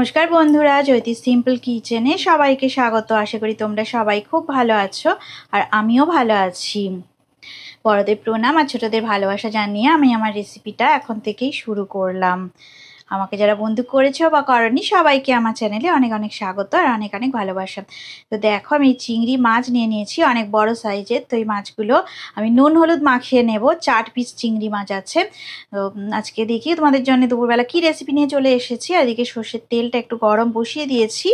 নমস্কার বন্ধুরা, জ্যোতি সিম্পল কিচেনে সবাইকে স্বাগত। আশা করি তোমরা সবাই খুব ভালো আছো আর আমিও ভালো আছি। বড়দের প্রণাম আর ছোটদের ভালোবাসা জানিয়ে আমি আমার রেসিপিটা এখন থেকেই শুরু করলাম। আমাকে যারা বন্ধু করেছো বা করনি সবাইকে আমার চ্যানেলে অনেক অনেক স্বাগত আর অনেক অনেক ভালোবাসা। তো দেখো, আমি চিংড়ি মাছ নিয়ে নিয়েছি অনেক বড় সাইজের। তো এই মাছগুলো আমি নুন হলুদ মাখিয়ে নেব। 4 পিস চিংড়ি মাছ আছে। তো আজকে দেখি তোমাদের জন্য দুপুরবেলা কি রেসিপি নিয়ে চলে এসেছি। আর এদিকে সর্ষের তেলটা একটু গরম বসিয়ে দিয়েছি।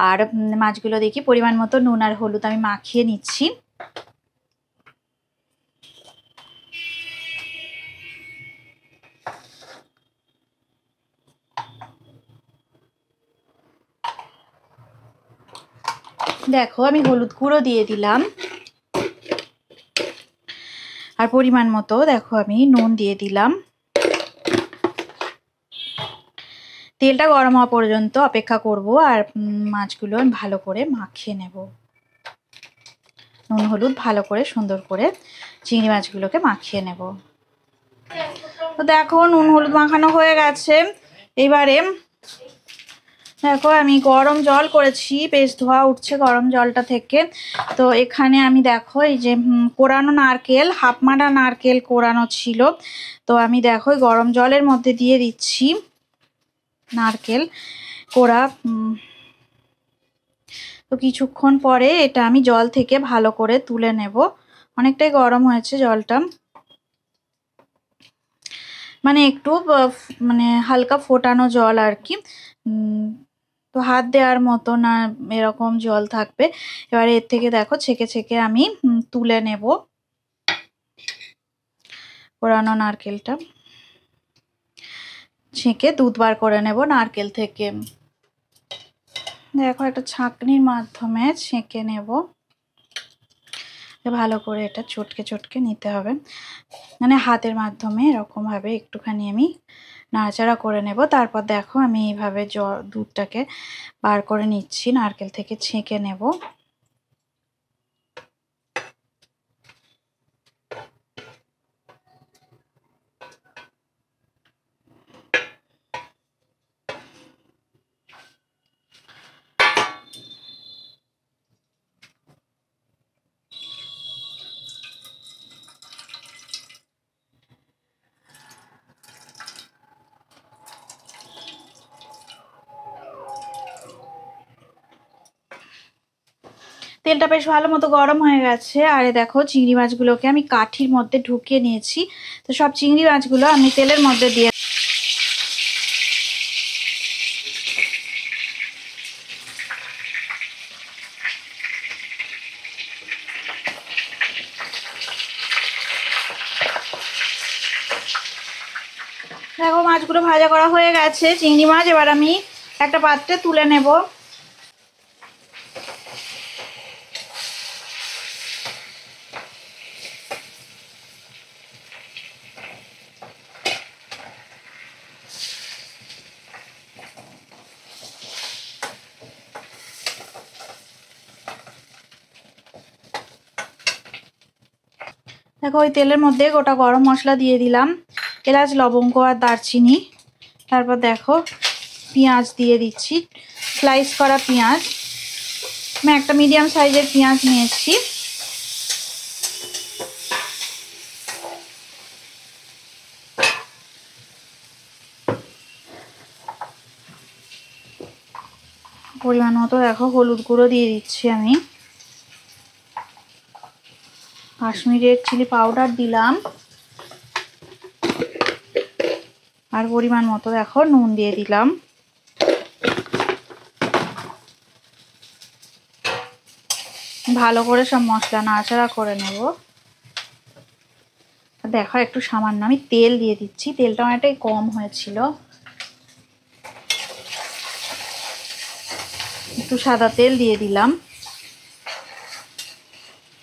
আর মাছগুলো দেখি পরিমাণ মতো নুন আর হলুদ আমি মাখিয়ে নিচ্ছি। দেখো, আমি হলুদ গুঁড়ো দিয়ে দিলাম আর পরিমাণ মতো দেখো আমি নুন দিয়ে দিলাম। তেলটা গরম হওয়া পর্যন্ত অপেক্ষা করব আর মাছগুলো ভালো করে মাখিয়ে নেব। নুন হলুদ ভালো করে সুন্দর করে চিংড়ি মাছগুলোকে মাখিয়ে নেব। তো দেখো, নুন হলুদ মাখানো হয়ে গেছে। এবারে দেখো, আমি গরম জল করেছি, বেশ ধোয়া উঠছে গরম জলটা থেকে। তো এখানে আমি দেখো এই যে কোরানো নারকেল, হাফ মাডা নারকেল কোরানো ছিল। তো আমি দেখো গরম জলের মধ্যে দিয়ে দিচ্ছি নারকেল কোড়া। তো কিছুক্ষণ পরে এটা আমি জল থেকে ভালো করে তুলে নেব। অনেকটাই গরম হয়েছে জলটা, মানে একটু মানে হালকা ফোটানো জল আর কি। তো হাত দেওয়ার মতো না এরকম জল থাকবে। এবারে এর থেকে দেখো ছেঁকে ছেঁকে আমি তুলে নেব কোরানো নারকেলটা। ছেঁকে দুধ বার করে নেব নারকেল থেকে। দেখো, একটা ছাঁকনির মাধ্যমে ছেঁকে নেব। ভালো করে এটা চটকে চটকে নিতে হবে, মানে হাতের মাধ্যমে এরকম ভাবে একটুখানি আমি নাড়াচাড়া করে নেব। তারপর দেখো আমি এইভাবে দুধটাকে বার করে নিচ্ছি, নারকেল থেকে ছেঁকে নেব। তেলটা বেশ ভালো মতো গরম হয়ে গেছে। আর দেখো চিংড়ি মাছগুলোকে আমি কাঠির মধ্যে ঢুকিয়ে নিয়েছি। তো সব চিংড়ি মাছগুলো আমি তেলের মধ্যে দিয়ে দেখো মাছগুলো ভাজা করা হয়ে গেছে চিংড়ি মাছ। এবার আমি একটা পাত্রে তুলে নেব। দেখো ওই তেলের মধ্যে গোটা গরম মশলা দিয়ে দিলাম, এলাচ লবঙ্গ আর দারচিনি। তারপর দেখো পেঁয়াজ দিয়ে দিচ্ছি, স্লাইস করা পেঁয়াজ। আমি একটা মিডিয়াম সাইজের পেঁয়াজ নিয়েছি। পরিমাণ মতো দেখো হলুদ গুঁড়ো দিয়ে দিচ্ছি আমি, কাশ্মীরি রেড চিলি পাউডার দিলাম, আর পরিমাণ মতো দেখো নুন দিয়ে দিলাম। ভালো করে সব মশলা নাড়াচাড়া করে নেব। দেখো একটু সামান্য আমি তেল দিয়ে দিচ্ছি, তেলটা অনেকটাই কম হয়েছিল। একটু সাদা তেল দিয়ে দিলাম,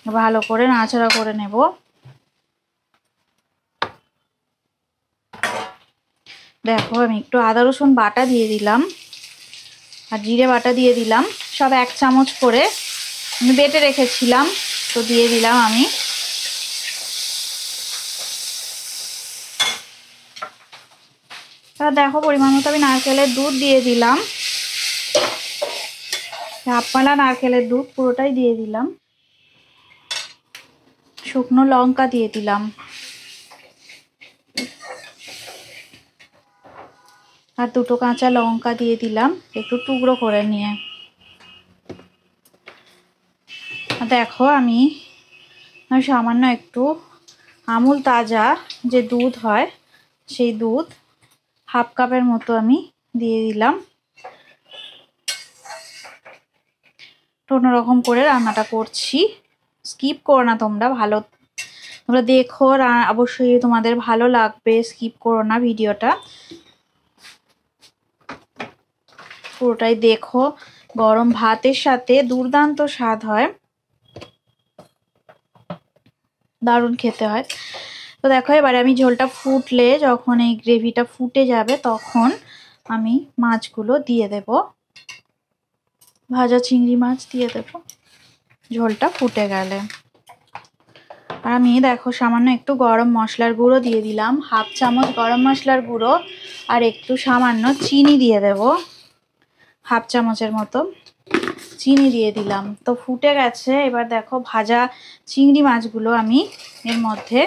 ভালো করে নাড়াচাড়া করে নেব। দেখো আমি একটু আদা রসুন বাটা দিয়ে দিলাম আর জিরে বাটা দিয়ে দিলাম, সব 1 চামচ করে আমি বেটে রেখেছিলাম। তো দিয়ে দিলাম আমি। তা দেখো পরিমাণ মতো আমি নারকেলের দুধ দিয়ে দিলাম। হাফ নারকেলের দুধ পুরোটাই দিয়ে দিলাম। শুকনো লঙ্কা দিয়ে দিলাম, আর দুটো কাঁচা লঙ্কা দিয়ে দিলাম একটু টুকরো করে নিয়ে। দেখো আমি সামান্য একটু আমুল তাজা যে দুধ হয় সেই দুধ হাফ কাপের মতো আমি দিয়ে দিলাম। কোনো রকম করে রান্নাটা করছি, স্কিপ করো না তোমরা, তোমরা দেখো, অবশ্যই তোমাদের ভালো লাগবে, স্কিপ করো না ভিডিওটা, পুরোটাই দেখো। গরম ভাতের সাথে দুর্দান্ত স্বাদ হয়, দারুণ খেতে হয়। তো দেখো এবারে আমি ঝোলটা ফুটলে, যখন এই গ্রেভিটা ফুটে যাবে তখন আমি মাছগুলো দিয়ে দেব, ভাজা চিংড়ি মাছ দিয়ে দেব ঝোলটা ফুটে গেলে। আর আমি দেখো সামান্য একটু গরম মশলার গুঁড়ো দিয়ে দিলাম, হাফ চামচ গরম মশলার গুঁড়ো, আর একটু সামান্য চিনি দিয়ে দেব, হাফ চামচের মতো চিনি দিয়ে দিলাম। তো ফুটে গেছে। এবার দেখো ভাজা চিংড়ি মাছগুলো আমি এর মধ্যে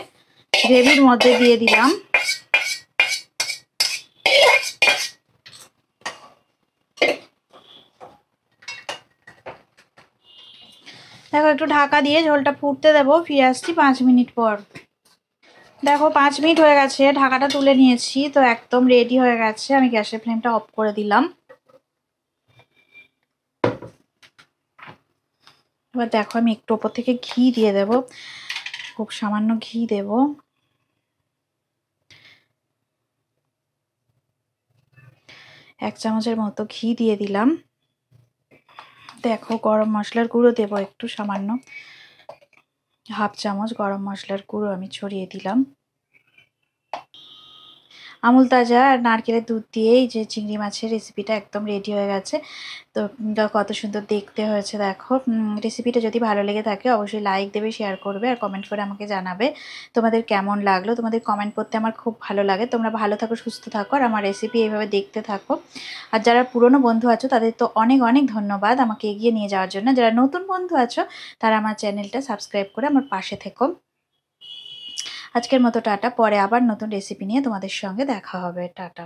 গ্রেভির মধ্যে দিয়ে দিলাম। দেখো একটু ঢাকা দিয়ে ঝোলটা ফুটতে দেবো, ফিরে আসছি 5 মিনিট পর। দেখো 5 মিনিট হয়ে গেছে, ঢাকাটা তুলে নিয়েছি, তো একদম রেডি হয়ে গেছে। আমি গ্যাসের ফ্লেমটা অফ করে দিলাম। এবার দেখো আমি একটু ওপর থেকে ঘি দিয়ে দেব, খুব সামান্য ঘি দেব। এক চামচের মতো ঘি দিয়ে দিলাম। দেখো গরম মশলার গুঁড়ো দেব একটু সামান্য, হাফ চামচ গরম মশলার গুঁড়ো আমি ছড়িয়ে দিলাম। আমুল তাজা আর নারকেলের দুধ দিয়ে এই যে চিংড়ি মাছের রেসিপিটা একদম রেডি হয়ে গেছে। তো কত সুন্দর দেখতে হয়েছে দেখো। রেসিপিটা যদি ভালো লেগে থাকে অবশ্যই লাইক দেবে, শেয়ার করবে, আর কমেন্ট করে আমাকে জানাবে তোমাদের কেমন লাগলো। তোমাদের কমেন্ট করতে আমার খুব ভালো লাগে। তোমরা ভালো থাকো, সুস্থ থাকো, আর আমার রেসিপি এইভাবে দেখতে থাকো। আর যারা পুরনো বন্ধু আছো তাদের তো অনেক অনেক ধন্যবাদ আমাকে এগিয়ে নিয়ে যাওয়ার জন্য। যারা নতুন বন্ধু আছো তারা আমার চ্যানেলটা সাবস্ক্রাইব করে আমার পাশে থেকো। আজকের মতো টাটা, পরে আবার নতুন রেসিপি নিয়ে তোমাদের সঙ্গে দেখা হবে। টাটা।